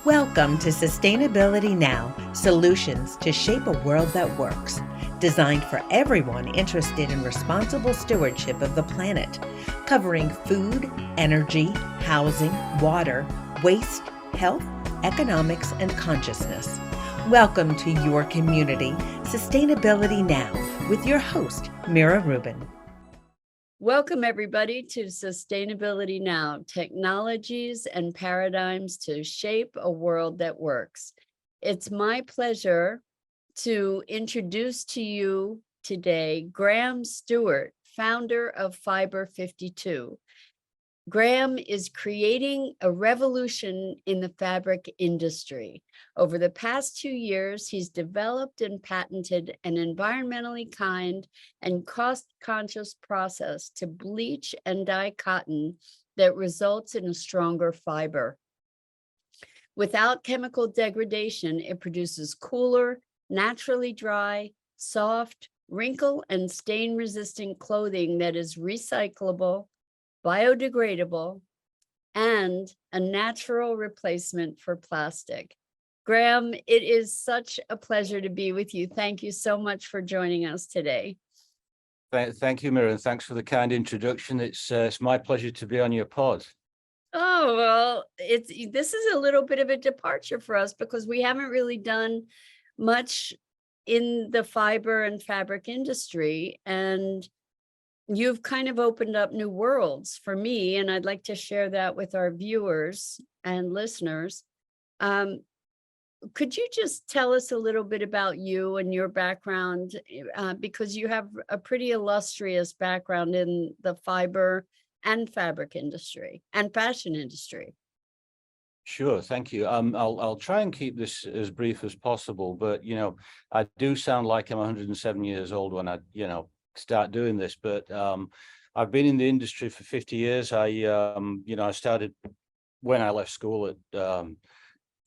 Welcome to Sustainability Now, solutions to shape a world that works. Designed for everyone interested in responsible stewardship of the planet, covering food, energy, housing, water, waste, health, economics, and consciousness. Welcome to your community, Sustainability Now, with your host, Mira Rubin. Welcome, everybody, to Sustainability Now, technologies and paradigms to shape a world that works. It's my pleasure to introduce to you today Graham Stewart, founder of Fibre52. Graham is creating a revolution in the fabric industry. Over the past 2 years, he's developed and patented an environmentally kind and cost-conscious process to bleach and dye cotton that results in a stronger fiber. Without chemical degradation, it produces cooler, naturally dry, soft, wrinkle, and stain-resistant clothing that is recyclable, biodegradable, and a natural replacement for plastic. Graham, it is such a pleasure to be with you. Thank you so much for joining us today. Thank you, Mira, and thanks for the kind introduction. It's my pleasure to be on your pod. Oh, well, this is a little bit of a departure for us because we haven't really done much in the fiber and fabric industry, and you've kind of opened up new worlds for me, and I'd like to share that with our viewers and listeners. Could you just tell us a little bit about you and your background, because you have a pretty illustrious background in the fiber and fabric industry and fashion industry? Sure, thank you. I'll try and keep this as brief as possible, but I do sound like I'm 107 years old when I start doing this, but I've been in the industry for 50 years. I started when I left school at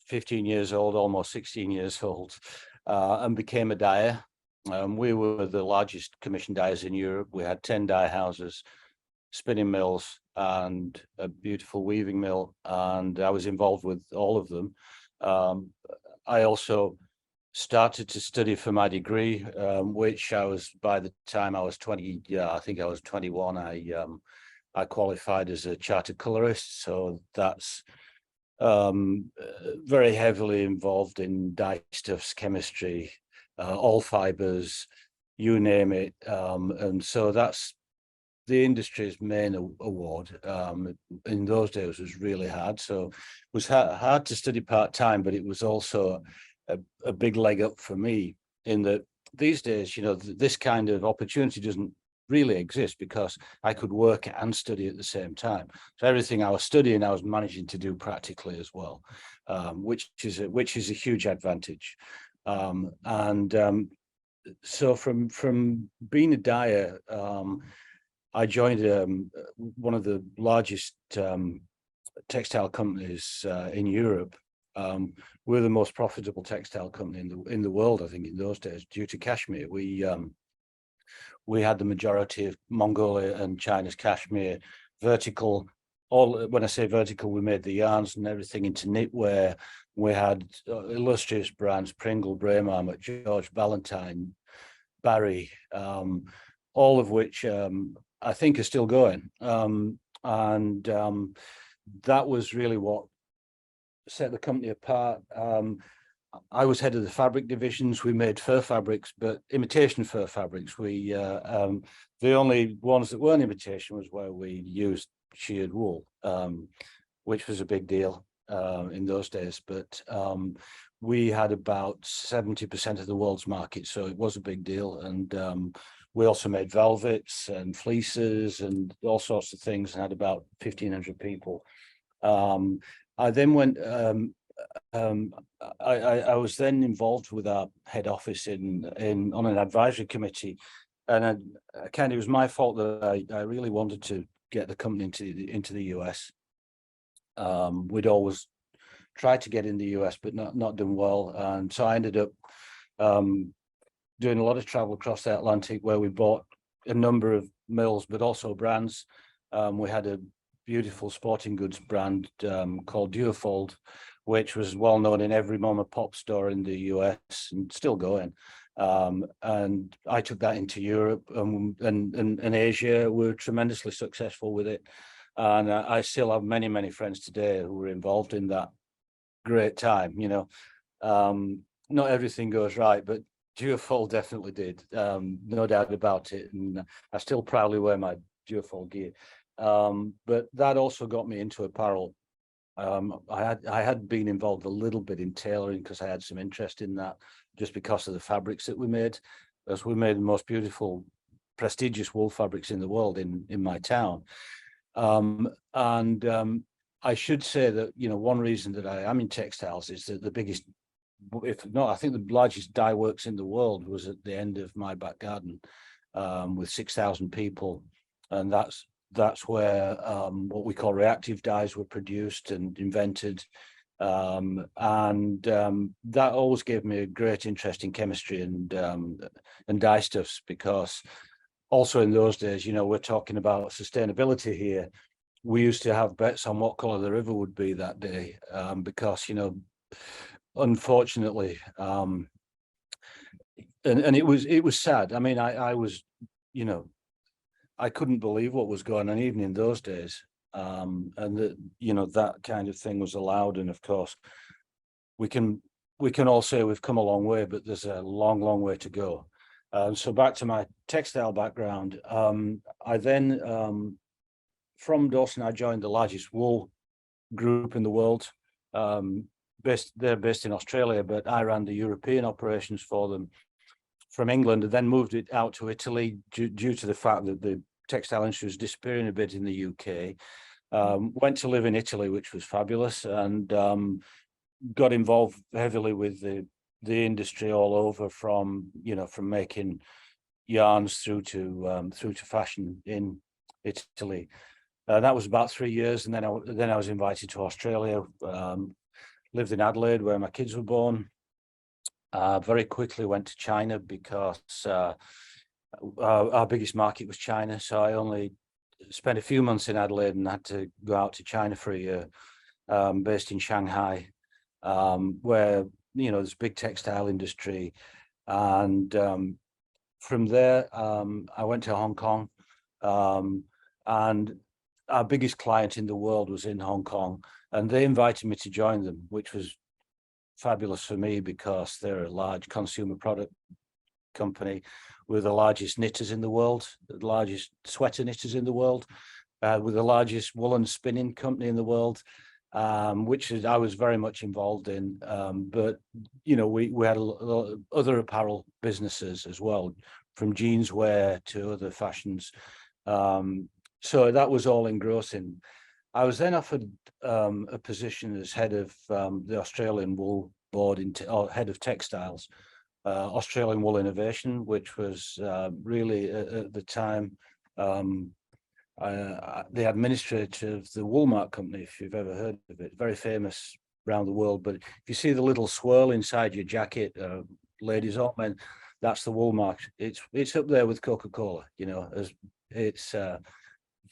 15 years old, almost 16 years old, and became a dyer. We were the largest commission dyers in Europe. We had 10 dye houses, spinning mills, and a beautiful weaving mill, and I was involved with all of them. I also started to study for my degree, which by the time I was 20, I think I was 21, I qualified as a chartered colorist. So that's very heavily involved in dye stuffs, chemistry, all fibers, you name it. And so that's the industry's main award. In those days, it was really hard. So it was hard to study part-time, but it was also a big leg up for me in that these days, this kind of opportunity doesn't really exist because I could work and study at the same time. So everything I was studying, I was managing to do practically as well, which is a huge advantage. So from being a dyer, I joined one of the largest textile companies in Europe. We're the most profitable textile company in the world, I think, in those days, due to cashmere. We had the majority of Mongolia and China's cashmere, vertical. When I say vertical, we made the yarns and everything into knitwear. We had illustrious brands: Pringle, Braemar, George Ballantyne, Barry, all of which I think are still going. That was really what set the company apart. I was head of the fabric divisions. We made fur fabrics, but imitation fur fabrics. The only ones that weren't imitation was where we used sheared wool, which was a big deal in those days. But we had about 70% of the world's market, so it was a big deal. And we also made velvets and fleeces and all sorts of things, and had about 1,500 people. I then went. I was then involved with our head office on an advisory committee, and it was my fault that I really wanted to get the company into the US. We'd always tried to get in the US, but not done well, and so I ended up doing a lot of travel across the Atlantic, where we bought a number of mills, but also brands. We had a beautiful sporting goods brand called Duofold, which was well known in every mom and pop store in the US and still going. And I took that into Europe and Asia. We're tremendously successful with it. And I still have many, many friends today who were involved in that great time, not everything goes right, but Duofol definitely did, no doubt about it. And I still proudly wear my Duofol gear. But that also got me into apparel. I had been involved a little bit in tailoring because I had some interest in that, just because of the fabrics that we made. As we made the most beautiful, prestigious wool fabrics in the world in my town. I should say that, one reason that I am in textiles is that the biggest, if not, I think the largest dye works in the world was at the end of my back garden, with 6,000 people. And that's where what we call reactive dyes were produced and invented. That always gave me a great interest in chemistry and dye stuffs, because also in those days, we're talking about sustainability here. We used to have bets on what color the river would be that day, because, unfortunately, and it was sad. I mean, I was, I couldn't believe what was going on even in those days. And that, that kind of thing was allowed. And of course, we can all say we've come a long way, but there's a long, long way to go. So back to my textile background, I then, from Dawson, I joined the largest wool group in the world. They're based in Australia, but I ran the European operations for them from England, and then moved it out to Italy due to the fact that the textile industry was disappearing a bit in the UK. Went to live in Italy, which was fabulous, and got involved heavily with the industry all over, from making yarns through to fashion in Italy. That was about 3 years, and then I was invited to Australia. Lived in Adelaide, where my kids were born. Very quickly went to China because our biggest market was China. So I only spent a few months in Adelaide and had to go out to China for a year, based in Shanghai, where, there's a big textile industry. And from there, I went to Hong Kong, and our biggest client in the world was in Hong Kong, and they invited me to join them, which was fabulous for me because they're a large consumer product company with the largest knitters in the world, the largest sweater knitters in the world, with the largest woolen spinning company in the world, which I was very much involved in. But, we had a lot of other apparel businesses as well, from jeanswear to other fashions. So that was all engrossing. I was then offered a position as head of the Australian Wool Board, or head of textiles, Australian Wool Innovation, which was really at the time the administrator of the Woolmark company, if you've ever heard of it, very famous around the world. But if you see the little swirl inside your jacket, ladies or men, that's the Woolmark. It's up there with Coca-Cola, as it's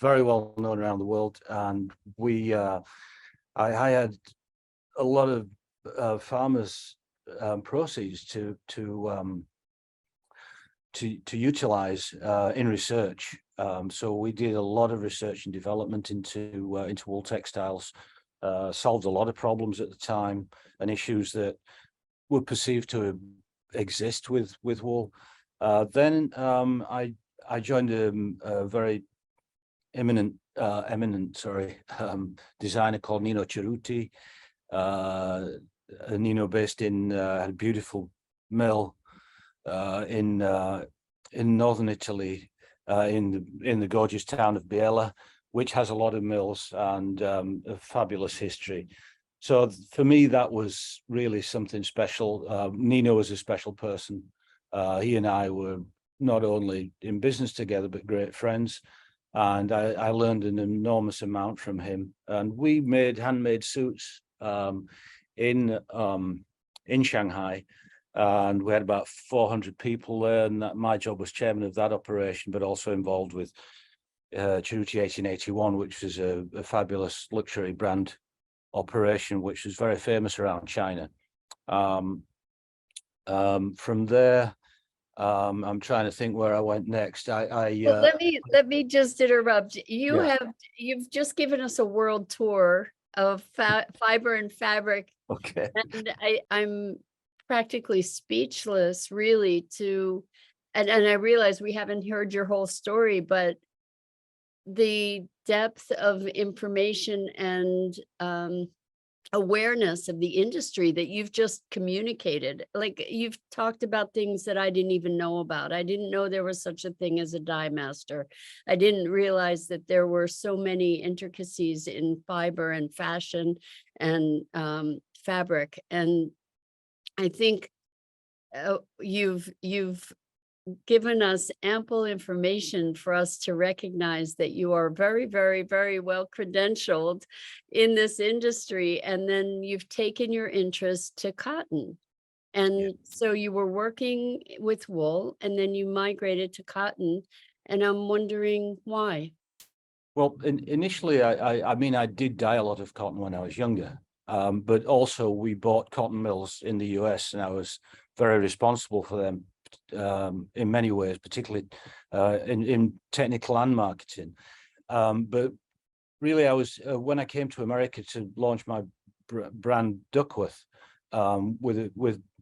very well known around the world. And I had a lot of farmers' proceeds to utilize in research. So we did a lot of research and development into wool textiles, solved a lot of problems at the time and issues that were perceived to exist with wool. Then I joined a very eminent designer called Nino Cerruti. Nino based in had a beautiful mill in northern Italy, in the gorgeous town of Biella, which has a lot of mills and a fabulous history. So for me, that was really something special. Nino was a special person. He and I were not only in business together, but great friends. And I learned an enormous amount from him. And we made handmade suits in Shanghai. And we had about 400 people there. And my job was chairman of that operation, but also involved with Cerruti 1881, which is a fabulous luxury brand operation, which was very famous around China. From there, I'm trying to think where I went next. Well, let me just interrupt. Yeah. You've just given us a world tour of fiber and fabric, Okay. and I'm practically speechless, really, and I realize we haven't heard your whole story, but the depth of information and awareness of the industry that you've just communicated. Like, you've talked about things that I didn't even know about. I didn't know there was such a thing as a dye master. I didn't realize that there were so many intricacies in fiber and fashion and fabric. And I think you've given us ample information for us to recognize that you are very, very, very well credentialed in this industry. And then you've taken your interest to cotton. And so you were working with wool and then you migrated to cotton. And I'm wondering why. Well, initially, I mean, I did dye a lot of cotton when I was younger, but also we bought cotton mills in the US, and I was very responsible for them in many ways, particularly in technical and marketing. But really, I was when I came to America to launch my brand Duckworth with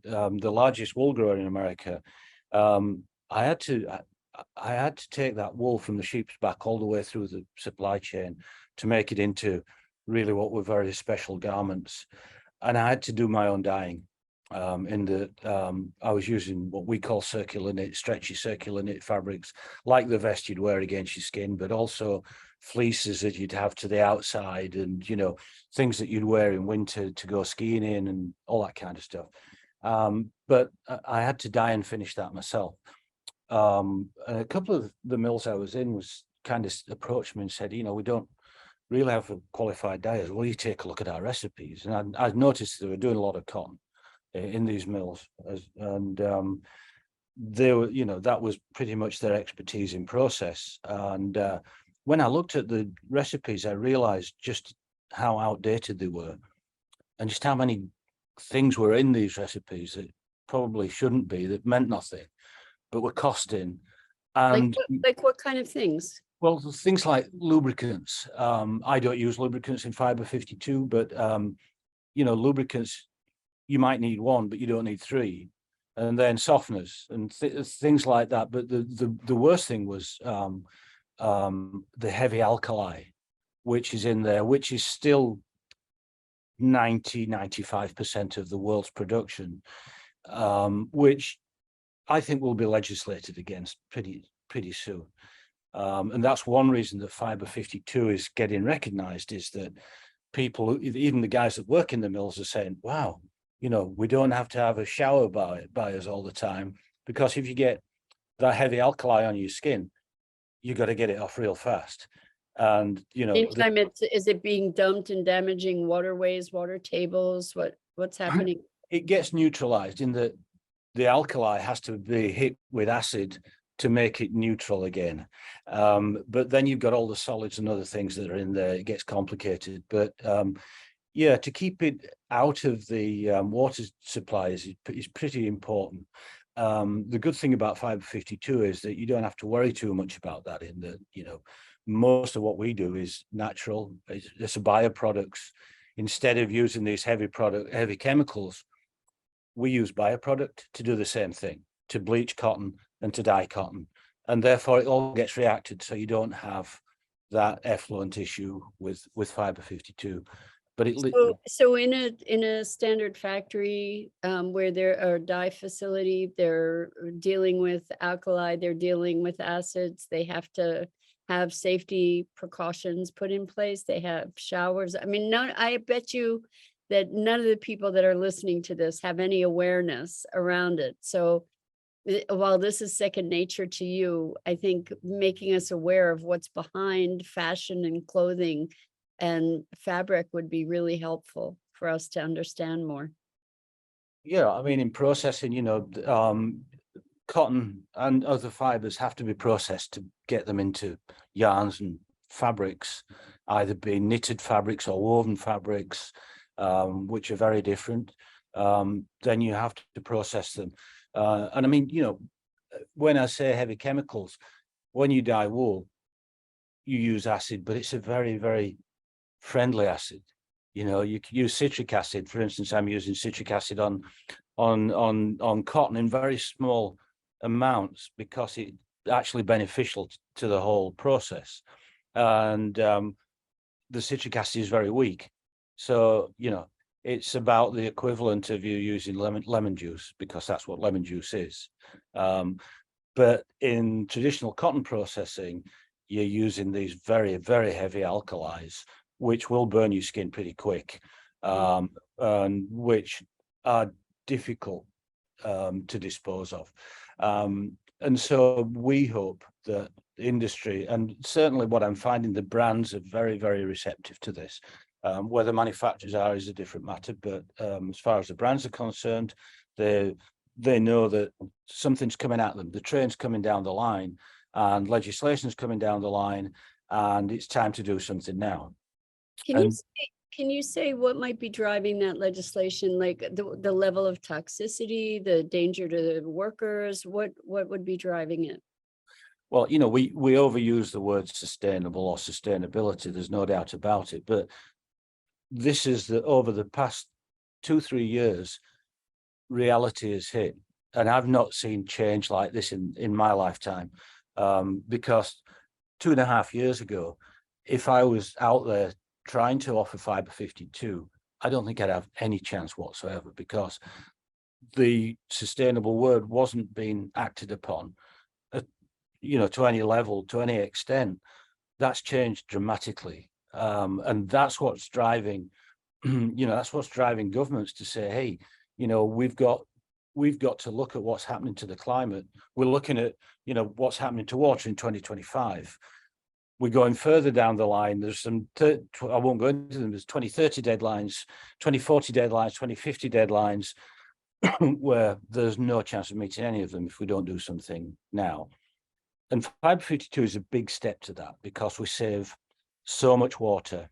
the largest wool grower in America. I had to take that wool from the sheep's back all the way through the supply chain to make it into really what were very special garments, and I had to do my own dyeing. I was using what we call circular knit, stretchy circular knit fabrics, like the vest you'd wear against your skin, but also fleeces that you'd have to the outside, and things that you'd wear in winter to go skiing in, and all that kind of stuff. But I had to dye and finish that myself. And a couple of the mills I was in was kind of approached me and said, we don't really have a qualified dyers. Will you take a look at our recipes? And I noticed they were doing a lot of cotton in these mills, and they were, that was pretty much their expertise in process. And when I looked at the recipes, I realized just how outdated they were, and just how many things were in these recipes that probably shouldn't be, that meant nothing, but were costing. And like what kind of things? Well, things like lubricants. I don't use lubricants in Fibre52, but lubricants, you might need one, but you don't need three. And then softeners and things like that. But the worst thing was the heavy alkali, which is in there, which is still 95% of the world's production, which I think will be legislated against pretty soon. And that's one reason that Fibre52 is getting recognized, is that people, even the guys that work in the mills, are saying, wow, we don't have to have a shower by us all the time, because if you get that heavy alkali on your skin, you got to get it off real fast. And Meantime, is it being dumped and damaging waterways, water tables? What's happening? It gets neutralized in that the alkali has to be hit with acid to make it neutral again. But then you've got all the solids and other things that are in there. It gets complicated. But yeah, to keep it out of the water supplies is pretty important. The good thing about Fibre52 is that you don't have to worry too much about that, in that, most of what we do is natural. It's a bioproducts. Instead of using these heavy chemicals, we use bioproduct to do the same thing, to bleach cotton and to dye cotton. And therefore it all gets reacted, so you don't have that effluent issue with Fibre52. But so in a standard factory, where there are dye facility, they're dealing with alkali, they're dealing with acids, they have to have safety precautions put in place. They have showers. I mean, I bet you that none of the people that are listening to this have any awareness around it. So while this is second nature to you, I think making us aware of what's behind fashion and clothing and fabric would be really helpful for us to understand more. Yeah, I mean, in processing, cotton and other fibers have to be processed to get them into yarns and fabrics, either being knitted fabrics or woven fabrics, which are very different, then you have to process them. And I mean, when I say heavy chemicals, when you dye wool, you use acid, but it's a very, very friendly acid. You can use citric acid. For instance, I'm using citric acid on cotton in very small amounts because it's actually beneficial to the whole process. And the citric acid is very weak. So, it's about the equivalent of you using lemon juice, because that's what lemon juice is. But in traditional cotton processing, you're using these very, very heavy alkalis, which will burn your skin pretty quick, and which are difficult to dispose of. And so we hope that the industry, and certainly what I'm finding, the brands are very, very receptive to this. Whether manufacturers are is a different matter, but as far as the brands are concerned, they know that something's coming at them. The train's coming down the line, and legislation's coming down the line, and it's time to do something now. Can you say what might be driving that legislation, like the level of toxicity, the danger to the workers? What would be driving it? Well, we overuse the word sustainable or sustainability. There's no doubt about it. But this is over the past 2-3 years, reality has hit, and I've not seen change like this in my lifetime. Because 2.5 years ago, if I was out there trying to offer Fibre52, I don't think I'd have any chance whatsoever, because the sustainable word wasn't being acted upon, to any level, to any extent. That's changed dramatically, and that's what's driving, that's what's driving governments to say, hey, we've got to look at what's happening to the climate. We're looking at, what's happening to water in 2025. We're going further down the line. There's some, I won't go into them, there's 2030 deadlines, 2040 deadlines, 2050 deadlines, where there's no chance of meeting any of them if we don't do something now. And Fibre52 is a big step to that, because we save so much water.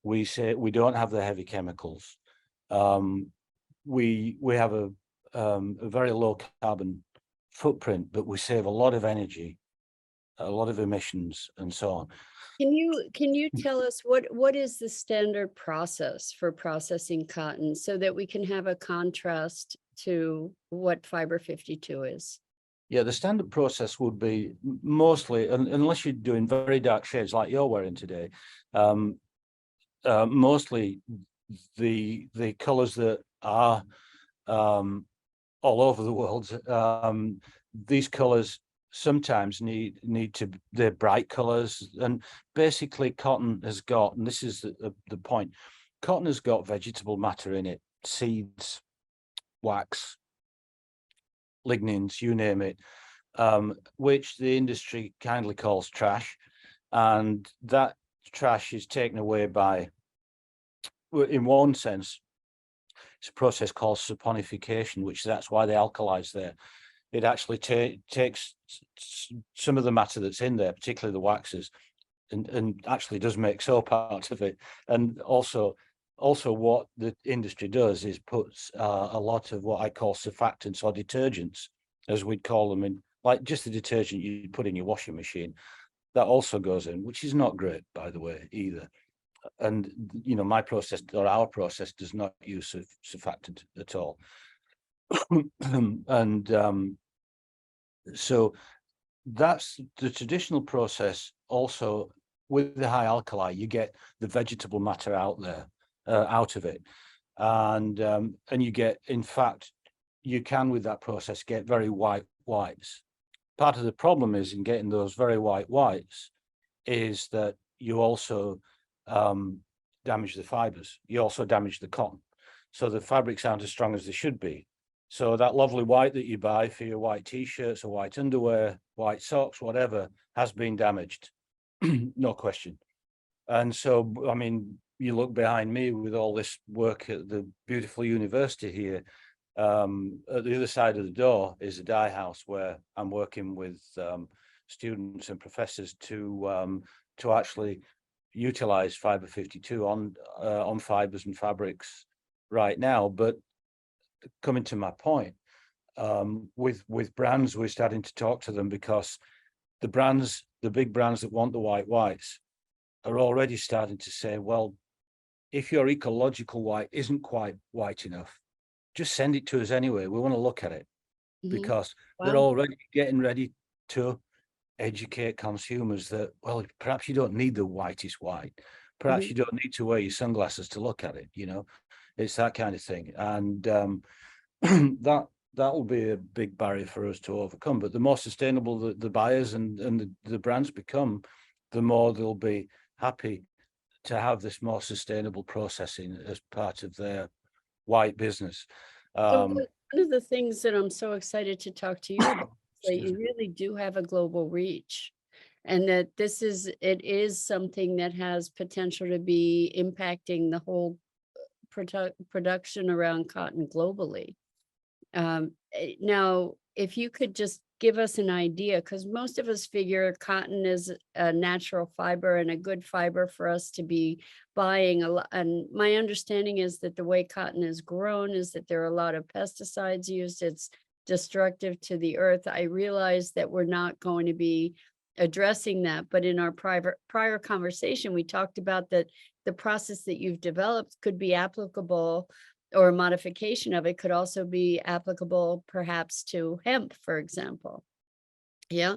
We don't have the heavy chemicals. We have a very low carbon footprint, but we save a lot of energy, a lot of emissions, and so on. Can you tell us what is the standard process for processing cotton, so that we can have a contrast to what Fibre52 is? Yeah, the standard process would be mostly, unless you're doing very dark shades like you're wearing today, mostly the colors that are all over the world. These colors sometimes they're bright colors, and basically cotton has got, and this is the point, cotton has got vegetable matter in it, seeds, wax, lignins, you name it, which the industry kindly calls trash, and that trash is taken away by, in one sense, it's a process called saponification, that's why the alkali's there. It actually takes some of the matter that's in there, particularly the waxes, and actually does make soap out of it. And also what the industry does is puts a lot of what I call surfactants, or detergents, as we'd call them, in, like just the detergent you put in your washing machine. That also goes in, which is not great, by the way, either. And my process, or our process, does not use surfactant at all. And so that's the traditional process. Also, with the high alkali, you get the vegetable matter out of it, and you get, in fact, you can, with that process, get very white whites. Part of the problem is in getting those very white whites is that you also damage the fibers. You also damage the cotton, so the fabrics aren't as strong as they should be. So that lovely white that you buy for your white t-shirts or white underwear, white socks, whatever, has been damaged, no question. And so, I mean, you look behind me with all this work at the beautiful university here. At the other side of the door is a dye house where I'm working with students and professors to actually utilize Fibre52 on fibers and fabrics right now. But coming to my point, with brands, we're starting to talk to them because the big brands that want the whites are already starting to say, well, if your ecological white isn't quite white enough, just send it to us anyway. We want to look at it. Because they're Wow. already getting ready to educate consumers that, well, perhaps you don't need the whitest white. Perhaps you don't need to wear your sunglasses to look at it. It's that kind of thing. And that will be a big barrier for us to overcome. But the more sustainable the buyers and the brands become, the more they'll be happy to have this more sustainable processing as part of their white business. So one of the things that I'm so excited to talk to you about is that you really do have a global reach, and that it is something that has potential to be impacting the whole production around cotton globally. Now, if you could just give us an idea, because most of us figure cotton is a natural fiber and a good fiber for us to be buying a lot. And my understanding is that the way cotton is grown is that there are a lot of pesticides used. It's destructive to the earth. I realize that we're not going to be addressing that, but in our prior conversation, we talked about that the process that you've developed could be applicable, or a modification of it could also be applicable perhaps to hemp, for example. Yeah.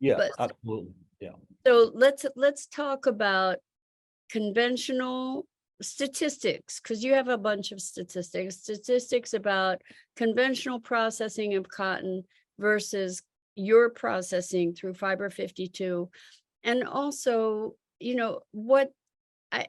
Yeah, But absolutely. Yeah. so let's talk about conventional statistics, because you have a bunch of statistics about conventional processing of cotton versus your processing through Fibre52. And also, what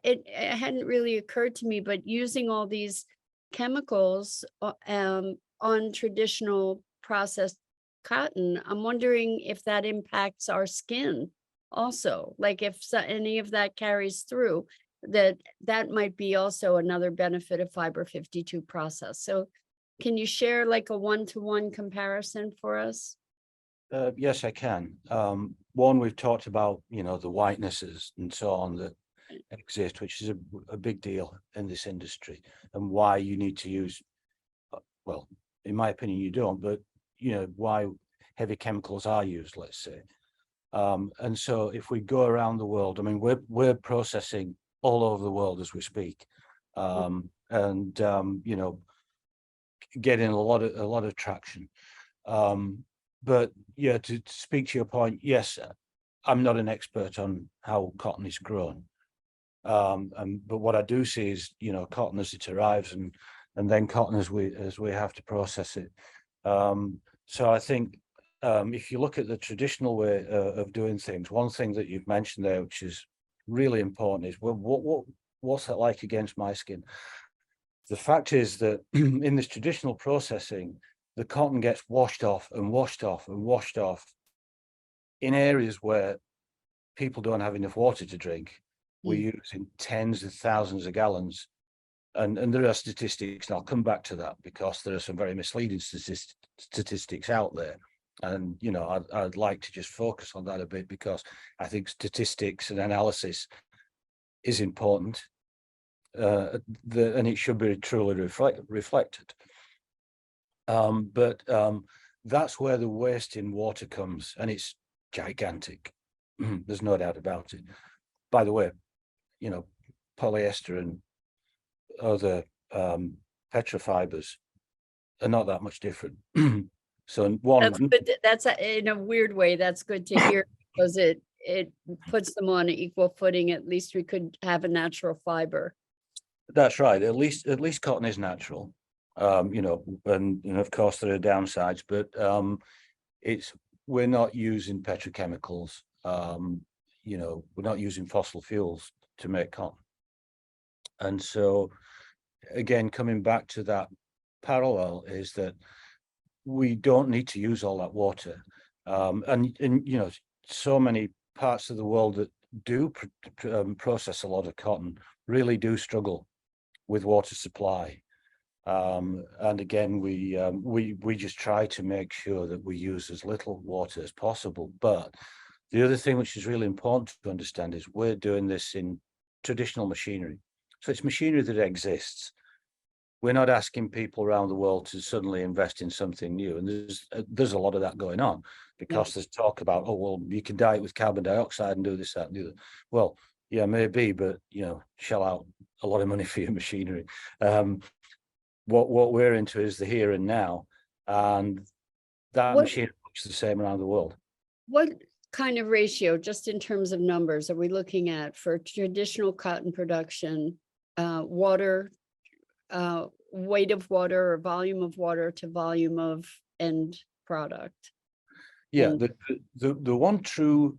it hadn't really occurred to me, but using all these chemicals on traditional processed cotton, I'm wondering if that impacts our skin also, like if any of that carries through, that might be also another benefit of Fibre52 process. So can you share like a one-to-one comparison for us? Yes, I can. One, we've talked about, the whitenesses and so on that exist, which is a big deal in this industry, and why you need to use, well, in my opinion, you don't, but why heavy chemicals are used, let's say. And so if we go around the world, I mean, we're processing all over the world as we speak, and getting a lot of traction. But yeah, to speak to your point, yes, I'm not an expert on how cotton is grown. But what I do see is, cotton as it arrives, and then cotton as we have to process it. So I think if you look at the traditional way of doing things, one thing that you've mentioned there, which is really important, is, well, what's that like against my skin? The fact is that in this traditional processing, the cotton gets washed off and washed off and washed off in areas where people don't have enough water to drink. We're using tens of thousands of gallons. And there are statistics, and I'll come back to that because there are some very misleading statistics out there. And, I'd like to just focus on that a bit, because I think statistics and analysis is important, and it should be truly reflected. But that's where the waste in water comes, and it's gigantic. There's no doubt about it. By the way, polyester and other petrofibers are not that much different. So one, That's good. That's in a weird way, that's good to hear, because it puts them on an equal footing. At least we could have a natural fiber. that's right. At least cotton is natural. And of course there are downsides, but we're not using petrochemicals. We're not using fossil fuels to make cotton. And so again, coming back to that parallel, is that we don't need to use all that water. And so many parts of the world that do process a lot of cotton really do struggle with water supply. And again, we just try to make sure that we use as little water as possible. But the other thing which is really important to understand is we're doing this in traditional machinery. So it's machinery that exists. We're not asking people around the world to suddenly invest in something new. And there's a lot of that going on, because there's talk about, oh, well, you can dye it with carbon dioxide and do this, that, and the other. Well, yeah, maybe, but, shell out a lot of money for your machinery. What we're into is the here and now, and that What machine looks the same around the world. what kind of ratio, just in terms of numbers, are we looking at for traditional cotton production, water, weight of water or volume of water to volume of end product? Yeah, And the one true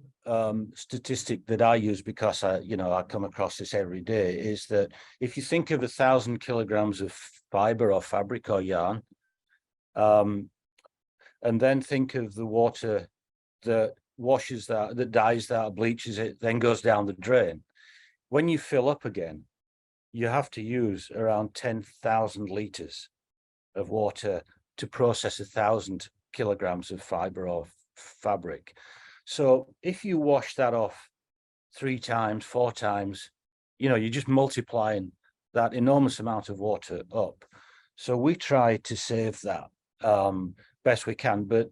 statistic that I use, because I come across this every day, is that if you think of 1,000 kilograms of fiber or fabric or yarn, and then think of the water that washes that dyes that, bleaches it, then goes down the drain. When you fill up again, you have to use around 10,000 liters of water to process 1,000 kilograms of fiber or fabric. So if you wash that off 3 times, 4 times, you're just multiplying that enormous amount of water up. So we try to save that best we can. But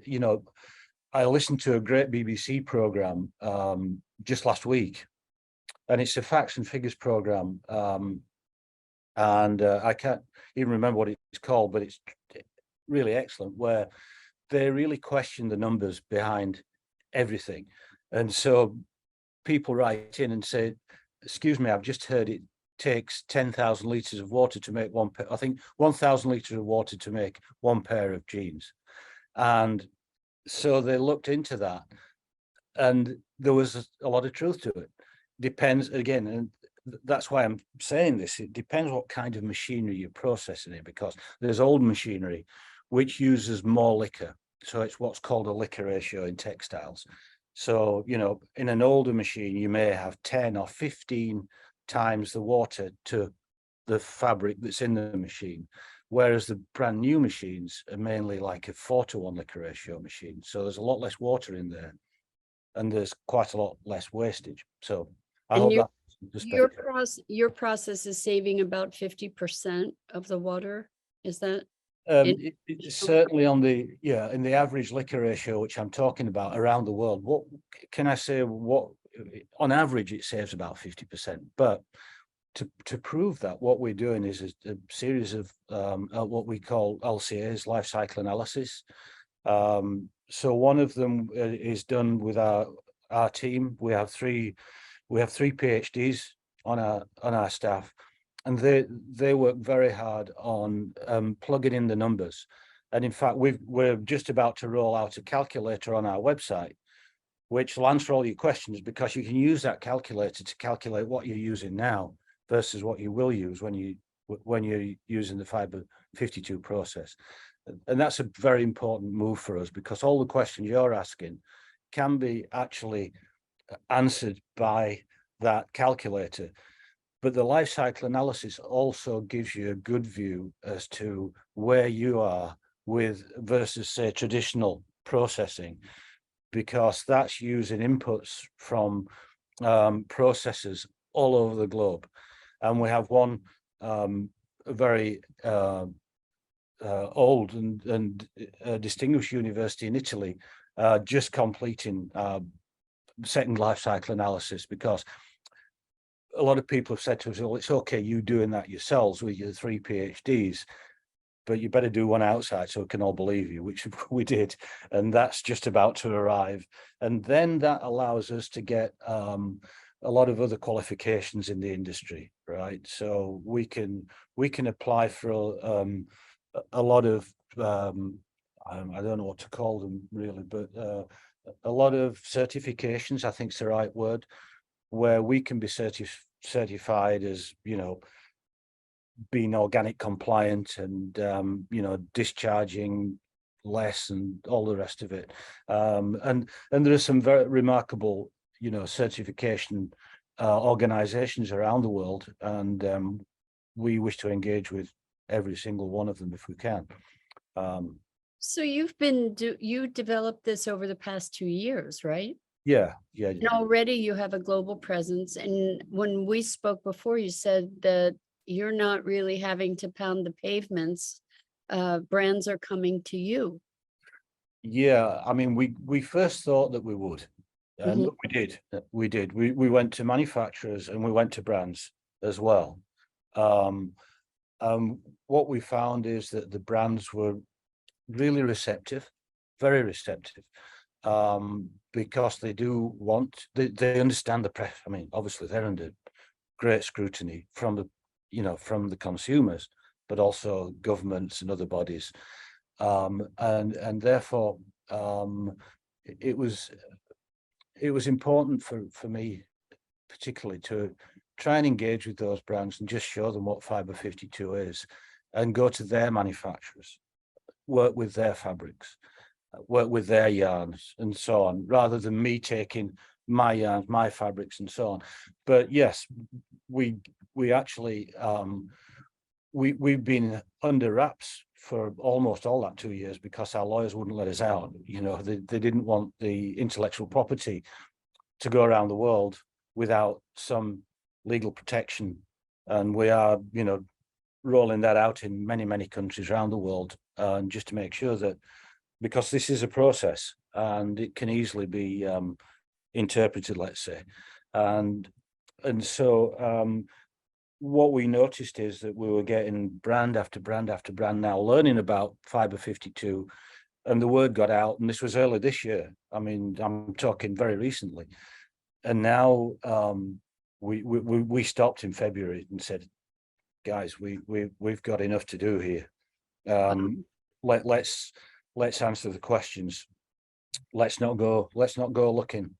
I listened to a great BBC program just last week, and it's a facts and figures program, and I can't even remember what it's called, but it's really excellent, where they really question the numbers behind everything. And so people write in and say, excuse me, I've just heard it takes 10,000 liters of water to make one pair, I think 1,000 liters of water to make one pair of jeans. And so they looked into that, and there was a lot of truth to it. Depends, again, and that's why I'm saying this, it depends what kind of machinery you're processing it, because there's old machinery which uses more liquor. So it's what's called a liquor ratio in textiles. So, in an older machine, you may have 10 or 15 times the water to the fabric that's in the machine, whereas the brand new machines are mainly like a 4-to-1 liquor ratio machine. So there's a lot less water in there, and there's quite a lot less wastage. So I hope that your process is saving about 50% of the water. Is that? It's certainly in the average liquor ratio, which I'm talking about around the world. What can I say? What on average it saves about 50%. But to prove that, what we're doing is a series of what we call LCAs, life cycle analysis. So one of them is done with our team. We have three PhDs on our staff, and they work very hard on plugging in the numbers. And in fact, we're just about to roll out a calculator on our website, which will answer all your questions, because you can use that calculator to calculate what you're using now versus what you will use when you're using the Fibre52 process. And that's a very important move for us, because all the questions you're asking can be actually answered by that calculator. But the life cycle analysis also gives you a good view as to where you are with versus, say, traditional processing, because that's using inputs from processors all over the globe. And we have one very old and distinguished university in Italy just completing second life cycle analysis, because a lot of people have said to us, well, it's okay you doing that yourselves with your 3 PhDs, but you better do one outside so we can all believe you, which we did. And that's just about to arrive. And then that allows us to get a lot of other qualifications in the industry, right? So we can apply for a lot of, I don't know what to call them really, but a lot of certifications, I think is the right word, where we can be certified as, being organic compliant and, discharging less and all the rest of it. And there are some very remarkable, certification organizations around the world, and we wish to engage with every single one of them if we can. So you developed this over the past 2 years, right? Yeah. And already you have a global presence. And when we spoke before, you said that you're not really having to pound the pavements. Brands are coming to you. Yeah, I mean, we first thought that we would, and Mhm. we did. We went to manufacturers and we went to brands as well. Um, what we found is that the brands were really receptive, very receptive, because they do want, they understand the press. I mean, obviously they're under great scrutiny from from the consumers, but also governments and other bodies. And therefore, it was important for me particularly to try and engage with those brands and just show them what Fibre52 is, and go to their manufacturers, work with their fabrics, work with their yarns and so on, rather than me taking my yarns, my fabrics and so on. But yes, we actually we've been under wraps for almost all that 2 years because our lawyers wouldn't let us out. They didn't want the intellectual property to go around the world without some legal protection. And we are, rolling that out in many, many countries around the world, just to make sure that, because this is a process and it can easily be interpreted, let's say. And so what we noticed is that we were getting brand after brand after brand now learning about Fibre52, and the word got out, and this was early this year. I mean, I'm talking very recently. And now we stopped in February and said, guys, we've got enough to do here. Let's answer the questions. Let's not go looking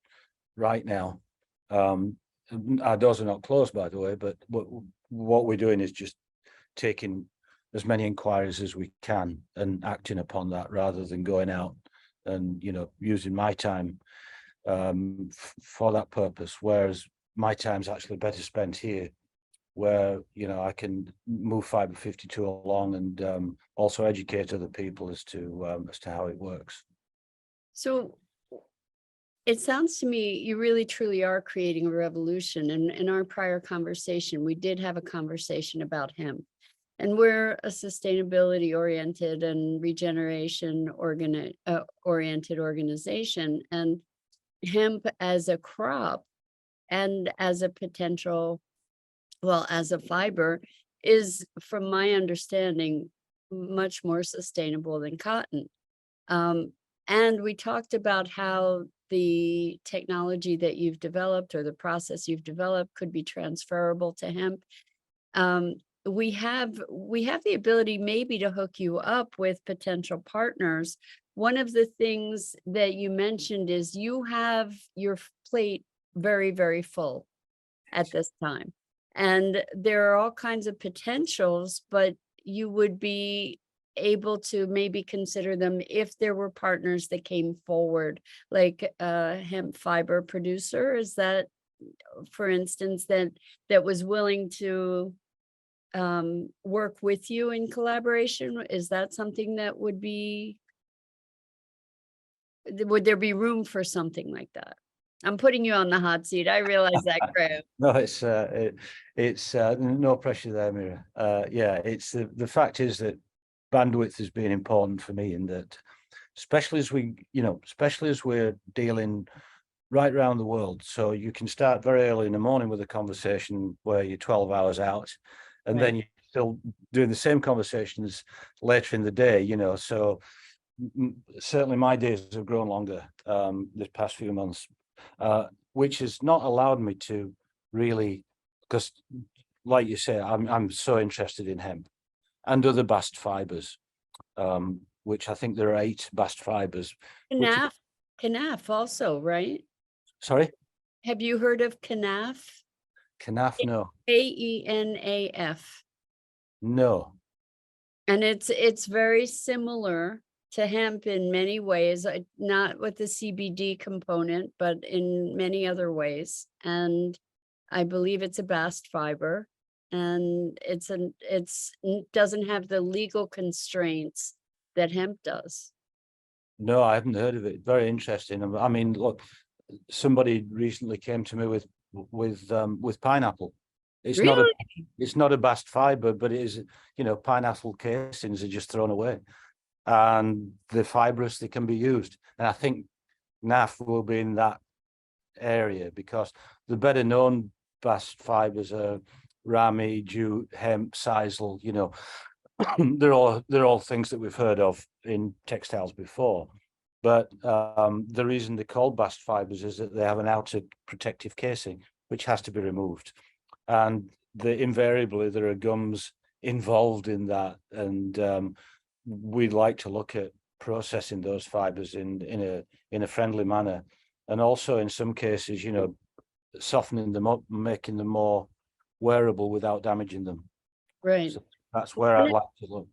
right now. Our doors are not closed, by the way, but what we're doing is just taking as many inquiries as we can and acting upon that, rather than going out and using my time for that purpose. Whereas my time's actually better spent here, where I can move Fibre52 along and also educate other people as to how it works. So it sounds to me you really truly are creating a revolution. And in our prior conversation, we did have a conversation about hemp. And we're a sustainability oriented and regeneration oriented organization. And hemp as a crop and as a potential, well, as a fiber, is, from my understanding, much more sustainable than cotton. And we talked about how the technology that you've developed or the process you've developed could be transferable to hemp. We have the ability maybe to hook you up with potential partners. One of the things that you mentioned is you have your plate very, very full at this time. And there are all kinds of potentials, but you would be able to maybe consider them if there were partners that came forward, like a hemp fiber producer. Is that, for instance, that was willing to work with you in collaboration? Is that something that would there be room for something like that? I'm putting you on the hot seat. I realize that, Graham. No, it's no pressure there, Mira. Yeah, it's the fact is that bandwidth has been important for me, in that, especially as we're dealing right around the world. So you can start very early in the morning with a conversation where you're 12 hours out, and then you're still doing the same conversations later in the day, so certainly my days have grown longer this past few months, which has not allowed me to really, because like you say, I'm so interested in hemp and other bast fibers, which I think there are 8 bast fibers. Canaf also, right? Sorry? Have you heard of Canaf? Canaf, no. Kaenaf. No. And it's very similar to hemp in many ways, not with the CBD component, but in many other ways. And I believe it's a bast fiber. and doesn't have the legal constraints that hemp does. No, I haven't heard of it. Very interesting. I mean, look, somebody recently came to me with pineapple. It's not a Really? it's not a bast fiber, but it is, pineapple casings are just thrown away, and they're fibrous, they can be used. And I think NAF will be in that area because the better known bast fibers are rami, jute, hemp, sisal, they're all things that we've heard of in textiles before. But the reason they're called bast fibers is that they have an outer protective casing, which has to be removed. And invariably there are gums involved in that. And we'd like to look at processing those fibers in a friendly manner. And also in some cases, softening them up, making them more wearable without damaging them. Right. So that's where I'd like to look.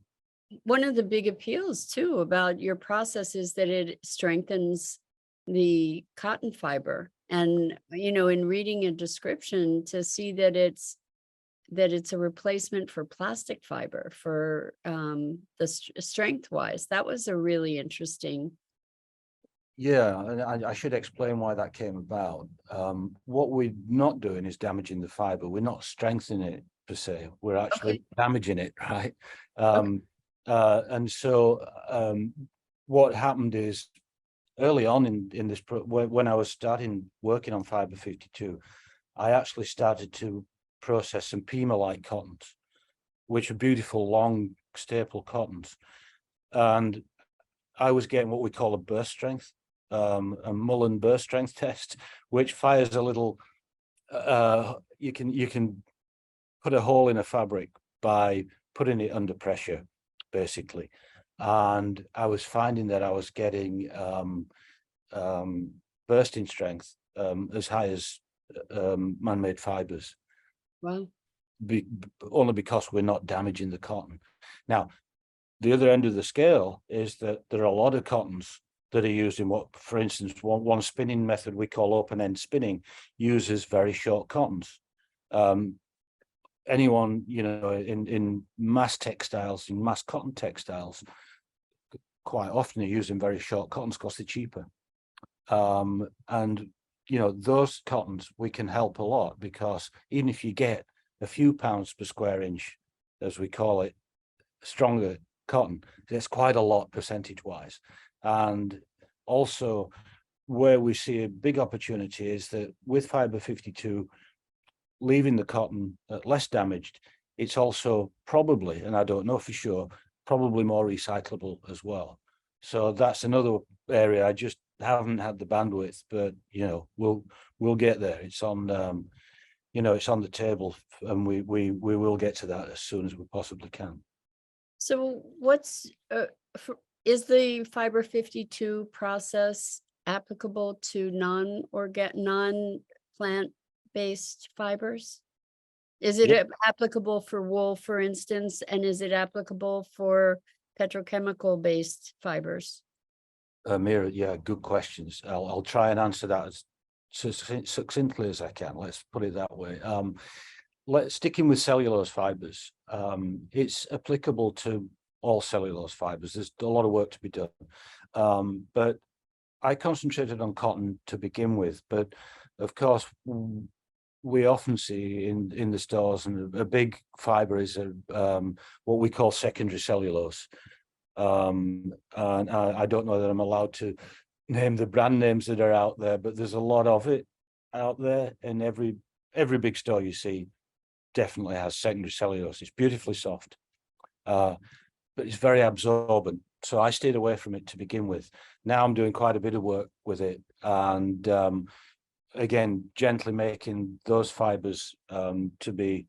One of the big appeals too about your process is that it strengthens the cotton fiber. And, in reading a description to see that it's a replacement for plastic fiber for the strength wise, that was a really interesting. Yeah, and I should explain why that came about. What we're not doing is damaging the fiber. We're not strengthening it per se. We're actually damaging it, right? And so what happened is early on in this, when I was starting working on Fibre52, I actually started to process some Pima-like cottons, which are beautiful, long, staple cottons. And I was getting what we call a burst strength, a Mullen burst strength test, which fires a little, you can put a hole in a fabric by putting it under pressure, basically. And I was finding that I was getting bursting strength as high as man-made fibers. Wow. Only because we're not damaging the cotton. Now, the other end of the scale is that there are a lot of cottons that are used in what, for instance, one spinning method we call open-end spinning uses very short cottons. Anyone, in mass textiles, in mass cotton textiles, quite often are using very short cottons because they're cheaper. And those cottons we can help a lot, because even if you get a few pounds per square inch, as we call it, stronger cotton, that's quite a lot percentage wise. And also where we see a big opportunity is that with Fibre52 leaving the cotton less damaged, it's also probably, and I don't know for sure, probably more recyclable as well. So that's another area I just haven't had the bandwidth, but we'll get there. It's on it's on the table, and we will get to that as soon as we possibly can. So is the Fibre52 process applicable to non-plant-based fibers? Is it applicable for wool, for instance, and is it applicable for petrochemical-based fibers? Mira, yeah, good questions. I'll try and answer that as succinctly as I can. Let's put it that way. Sticking with cellulose fibers, it's applicable to all cellulose fibers. There's a lot of work to be done, but I concentrated on cotton to begin with. But of course, we often see in the stores, and a big fiber is what we call secondary cellulose. And I don't know that I'm allowed to name the brand names that are out there, but there's a lot of it out there, and every big store you see definitely has secondary cellulose. It's beautifully soft, but it's very absorbent. So I stayed away from it to begin with. Now I'm doing quite a bit of work with it, and again, gently making those fibers to be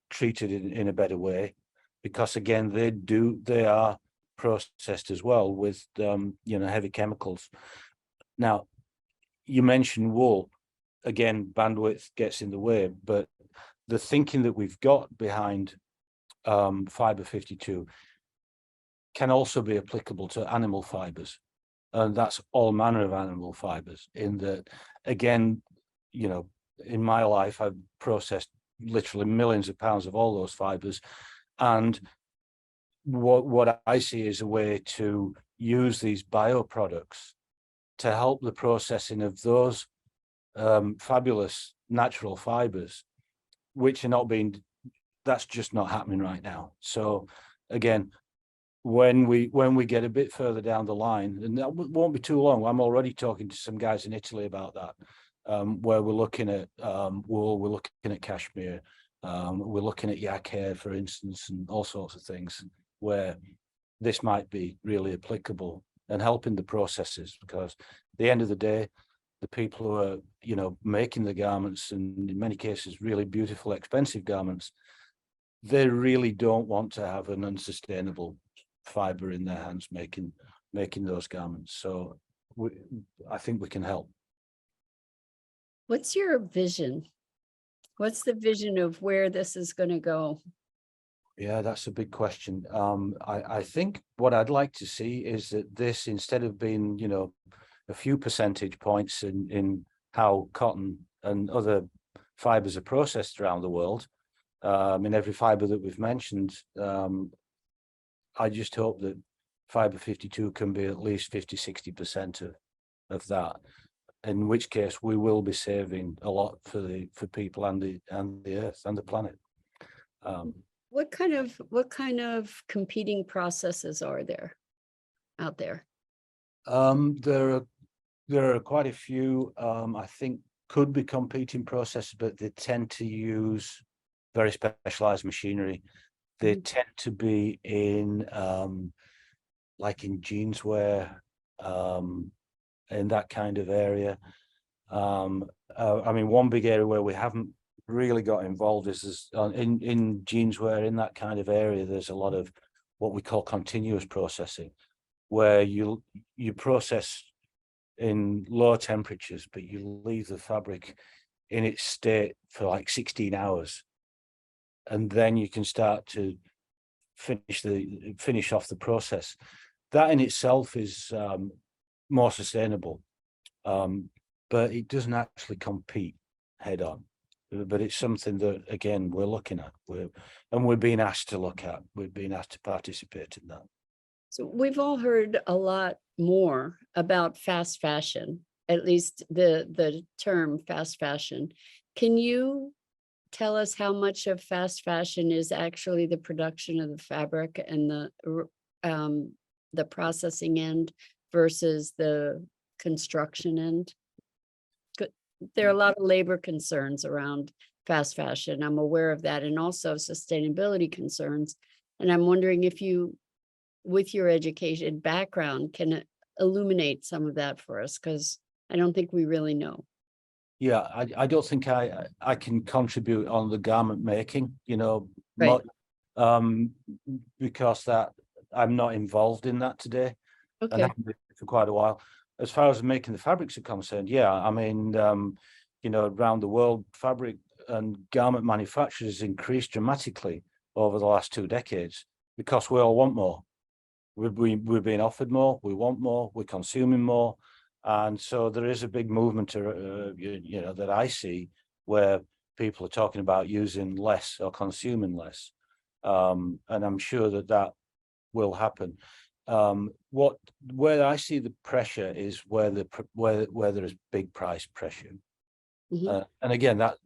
treated in a better way, because again, they are processed as well with heavy chemicals. Now, you mentioned wool. Again, bandwidth gets in the way, but the thinking that we've got behind Fibre52 can also be applicable to animal fibers, and that's all manner of animal fibers. In that, again, in my life, I've processed literally millions of pounds of all those fibers. And what I see is a way to use these bioproducts to help the processing of those fabulous natural fibers, which are not being, that's just not happening right now. So again, when we get a bit further down the line, and that won't be too long, I'm already talking to some guys in Italy about that, where we're looking at wool, we're looking at cashmere, we're looking at yak hair, for instance, and all sorts of things where this might be really applicable and helping the processes, because at the end of the day, the people who are, you know, making the garments, and in many cases really beautiful, expensive garments, they really don't want to have an unsustainable fiber in their hands making those garments. So I think we can help. What's your vision? What's the vision of where this is going to go? Yeah, that's a big question. I think what I'd like to see is that this, instead of being, you know, a few percentage points in how cotton and other fibers are processed around the world, in every fiber that we've mentioned, I just hope that Fibre52 can be at least 50–60% of that, in which case we will be saving a lot for people and the earth and the planet. What kind of competing processes are there out there? There are quite a few, I think, could be competing processes, but they tend to use very specialized machinery. They tend to be in like in jeanswear, in that kind of area. I mean, one big area where we haven't really got involved is in jeanswear. In that kind of area, there's a lot of what we call continuous processing, where you process in low temperatures, but you leave the fabric in its state for like 16 hours. And then you can start to finish off the process. That in itself is more sustainable, but it doesn't actually compete head on. But it's something that, again, we're looking at. We're being asked to look at. We're being asked to participate in that. So we've all heard a lot more about fast fashion, at least the term fast fashion. Can you tell us how much of fast fashion is actually the production of the fabric and the processing end versus the construction end? There are a lot of labor concerns around fast fashion. I'm aware of that, and also sustainability concerns. And I'm wondering if you, with your education background, can illuminate some of that for us, because I don't think we really know. Yeah, I don't think I can contribute on the garment making, you know, Right. because that I'm not involved in that today, and Okay. haven't been for quite a while. As far as making the fabrics are concerned, yeah, I mean, you know, around the world, fabric and garment manufacture has increased dramatically over the last 2 decades because we all want more. We're being offered more, we want more, we're consuming more. And so there is a big movement, you know, that I see where people are talking about using less or consuming less. And I'm sure that will happen. Where I see the pressure is where there is big price pressure. And again, that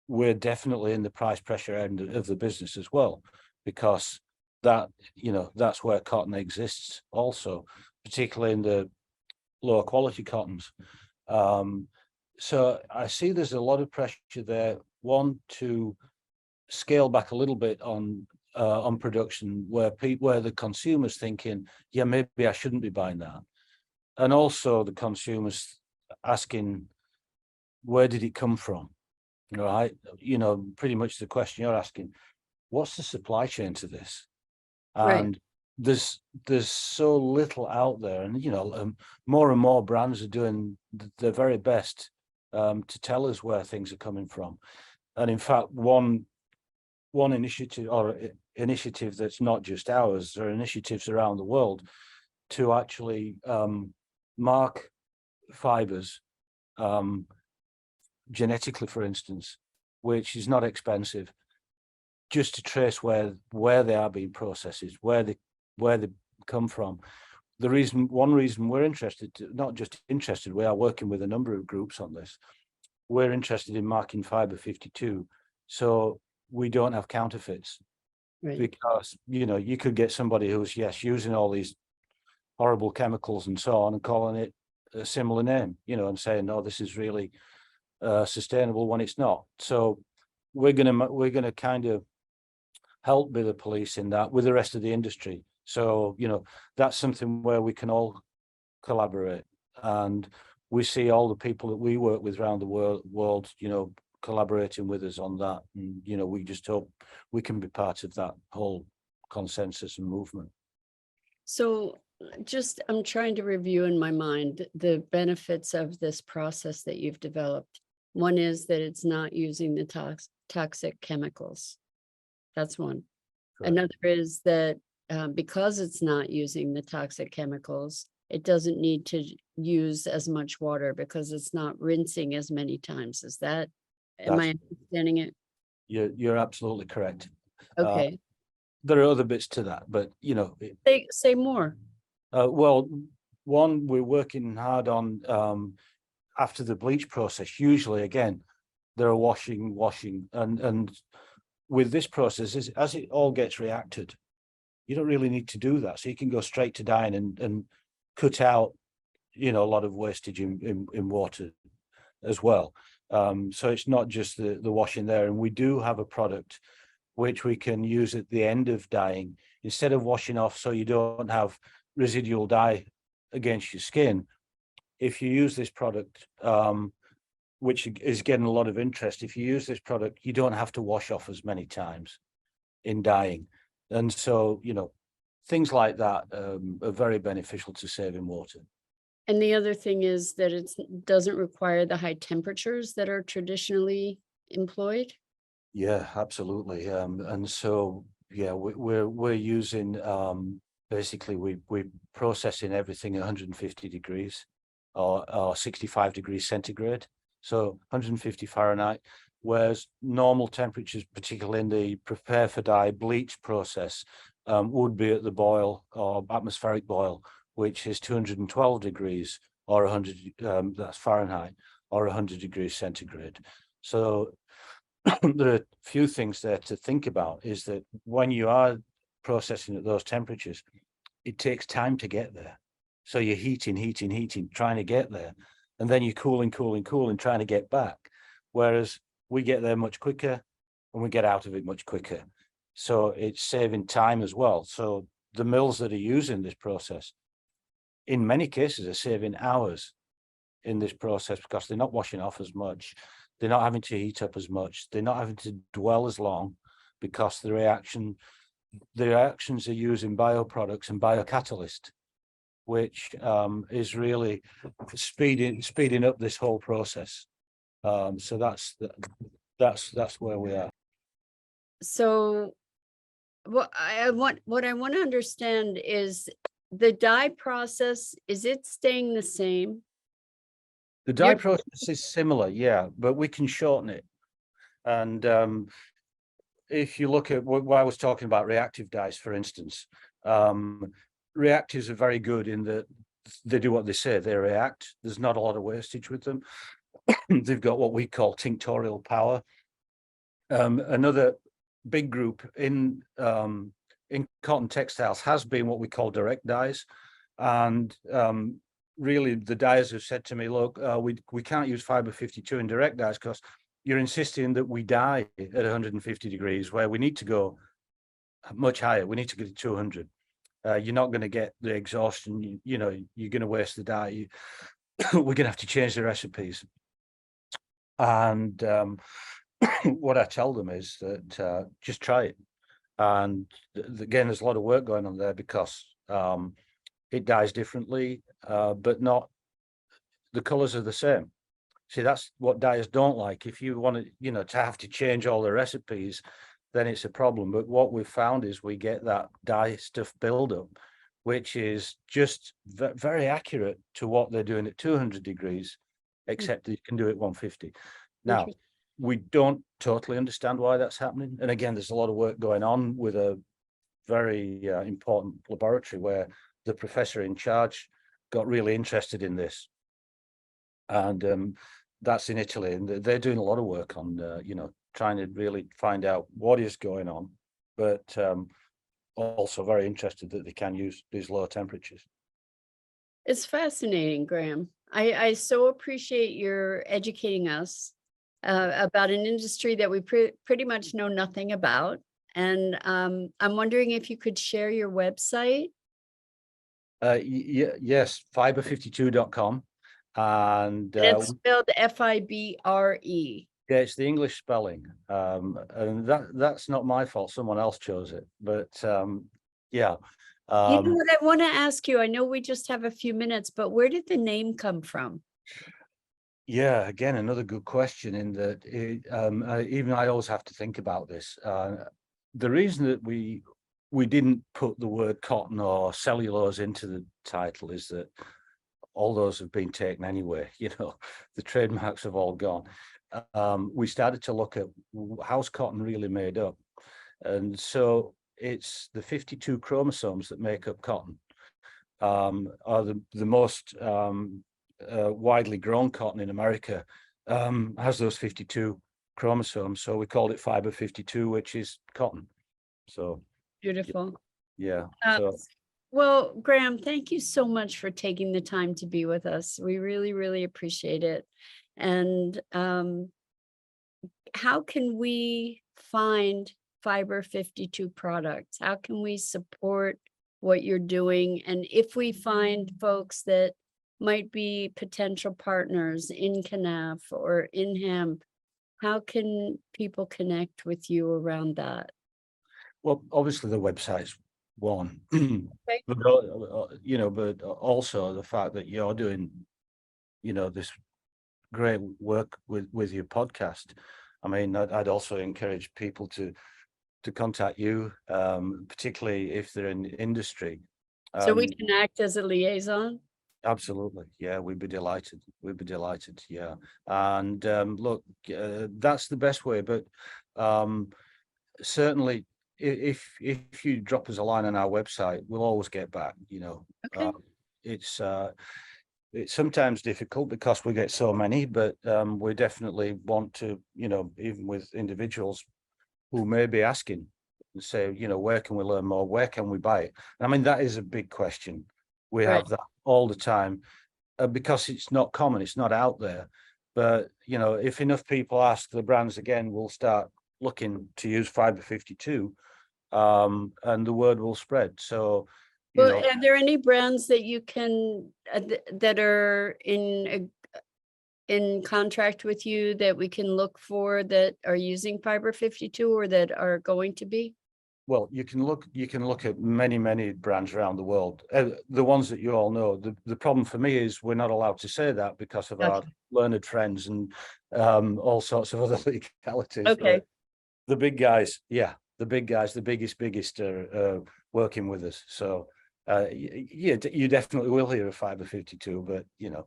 we're definitely in the price pressure end of the business as well, because that, you know, that's where cotton exists also, particularly in the lower quality cottons. So I see there's a lot of pressure there. One, to scale back a little bit on production, where the consumer's thinking, yeah, maybe I shouldn't be buying that. And also the consumers asking, where did it come from? You know, pretty much the question you're asking, what's the supply chain to this? And there's so little out there, and you know, more and more brands are doing their very best to tell us where things are coming from. And in fact, one initiative that's not just ours, there are initiatives around the world to actually mark fibers genetically, for instance, which is not expensive, just to trace where they are being processed, where they come from. One reason we're interested, not just interested, we are working with a number of groups on this. We're interested in marking Fibre52, so we don't have counterfeits. Right. Because, you know, you could get somebody who's, yes, using all these horrible chemicals and so on and calling it a similar name, you know, and saying, no, this is really sustainable when it's not. So we're gonna kind of help be the police in that with the rest of the industry. So, you know, that's something where we can all collaborate, and we see all the people that we work with around the world, you know, collaborating with us on that. And, you know, we just hope we can be part of that whole consensus and movement. So I'm trying to review in my mind the benefits of this process that you've developed. One is that it's not using the toxic chemicals. That's one. Correct. Another is that because it's not using the toxic chemicals, it doesn't need to use as much water because it's not rinsing as many times. Am I understanding it? You're absolutely correct. Okay. There are other bits to that, but, you know, Say more. well, one, we're working hard on after the bleach process. Usually, again, there are washing, and with this process, as it all gets reacted, you don't really need to do that. So you can go straight to dyeing and cut out, you know, a lot of wastage in water as well. So it's not just the washing there. And we do have a product which we can use at the end of dyeing instead of washing off, so you don't have residual dye against your skin. If you use this product, which is getting a lot of interest, if you use this product, you don't have to wash off as many times in dyeing. And so, you know, things like that are very beneficial to saving water. And the other thing is that it doesn't require the high temperatures that are traditionally employed. Yeah, absolutely. And so, yeah, we're using basically we're processing everything at 150 degrees or 65 degrees centigrade. So 150 Fahrenheit, whereas normal temperatures, particularly in the prepare for dye bleach process, would be at the boil or atmospheric boil, which is 212 degrees or 100, that's Fahrenheit, or 100 degrees centigrade. So there are a few things there to think about, is that when you are processing at those temperatures, it takes time to get there. So you're heating, trying to get there. And then you're cooling, trying to get back. Whereas we get there much quicker and we get out of it much quicker. So it's saving time as well. So the mills that are using this process, in many cases, are saving hours in this process because they're not washing off as much. They're not having to heat up as much. They're not having to dwell as long because the reactions are using bioproducts and biocatalyst, which is really speeding up this whole process. So that's where we are. So what I want to understand is the dye process, is it staying the same? The dye process is similar, yeah, but we can shorten it. And if you look at what I was talking about, reactive dyes, for instance, reactives are very good in that they do what they say, they react. There's not a lot of wastage with them. They've got what we call tinctorial power. Another big group in cotton textiles has been what we call direct dyes. And really the dyers have said to me, look, we can't use Fibre52 in direct dyes because you're insisting that we dye at 150 degrees, where we need to go much higher. We need to go to 200. You're not going to get the exhaustion. You know, you're going to waste the dye. We're going to have to change the recipes. And what I tell them is that just try it. And again, there's a lot of work going on there because it dyes differently, but not the colors are the same. See, that's what dyers don't like. If you want to, you know, to have to change all the recipes, then it's a problem. But what we've found is we get that dye stuff buildup, which is just very accurate to what they're doing at 200 degrees, except that you can do it 150. Now, we don't totally understand why that's happening. And again, there's a lot of work going on with a very important laboratory where the professor in charge got really interested in this. And that's in Italy, and they're doing a lot of work on, trying to really find out what is going on, but also very interested that they can use these low temperatures. It's fascinating, Graham. I so appreciate your educating us about an industry that we pretty much know nothing about. And I'm wondering if you could share your website. Yes, fibre52.com. And And it's spelled Fibre. yeah, it's the English spelling. And that's not my fault. Someone else chose it. But yeah. You know what I want to ask you? I know we just have a few minutes, but where did the name come from? Yeah, again, another good question in that even I always have to think about this. The reason that we didn't put the word cotton or cellulose into the title is that all those have been taken anyway. The trademarks have all gone. We started to look at how's cotton really made up. And so it's the 52 chromosomes that make up cotton, are the most widely grown cotton in America, has those 52 chromosomes. So we called it Fibre 52, which is cotton. So Beautiful. yeah. Well, Graham, thank you so much for taking the time to be with us. We really, really appreciate it. And how can we find Fibre 52 products? How can we support what you're doing? And if we find folks that might be potential partners in Canaf or in hemp, how can people connect with you around that? Well, obviously the website's one, Okay. but also the fact that you're doing, this great work with your podcast. I mean, I'd also encourage people to contact you, particularly if they're in the industry. So we can act as a liaison? Absolutely. Yeah, we'd be delighted. Yeah. And look, that's the best way. But certainly, if you drop us a line on our website, we'll always get back. Okay. It's sometimes difficult because we get so many, but we definitely want to, even with individuals who may be asking, say, where can we learn more? Where can we buy it? I mean, that is a big question. We Right. have that all the time because it's not common, it's not out there. But, if enough people ask, the brands again will start looking to use Fibre 52, and the word will spread. So, Well, are there any brands that you can that are in contract with you that we can look for that are using Fibre 52 or that are going to be? Well, you can look at many brands around the world. The ones that you all know. The problem for me is we're not allowed to say that because of our Gotcha. learned friends and all sorts of other legalities. Okay. But the big guys, the biggest are working with us. So you definitely will hear of Fibre 52, but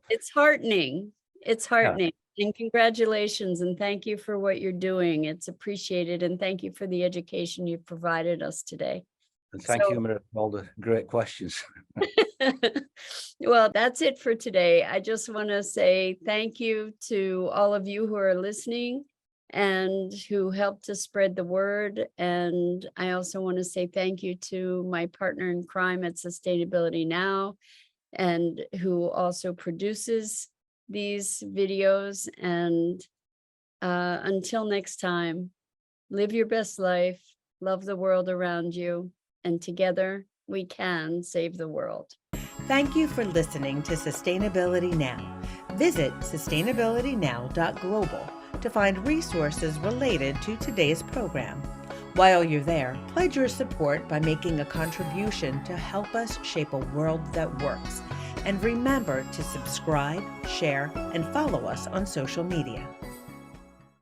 It's heartening. It's heartening. And congratulations and thank you for what you're doing. It's appreciated. And thank you for the education you've provided us today. And thank you, Maria, for all the great questions. Well, that's it for today. I just want to say thank you to all of you who are listening and who helped to spread the word. And I also want to say thank you to my partner in crime at Sustainability Now, and who also produces these videos. And until next time, live your best life, love the world around you, and together we can save the world. Thank you for listening to Sustainability Now. Visit sustainabilitynow.global to find resources related to today's program. While you're there, pledge your support by making a contribution to help us shape a world that works. And remember to subscribe, share, and follow us on social media.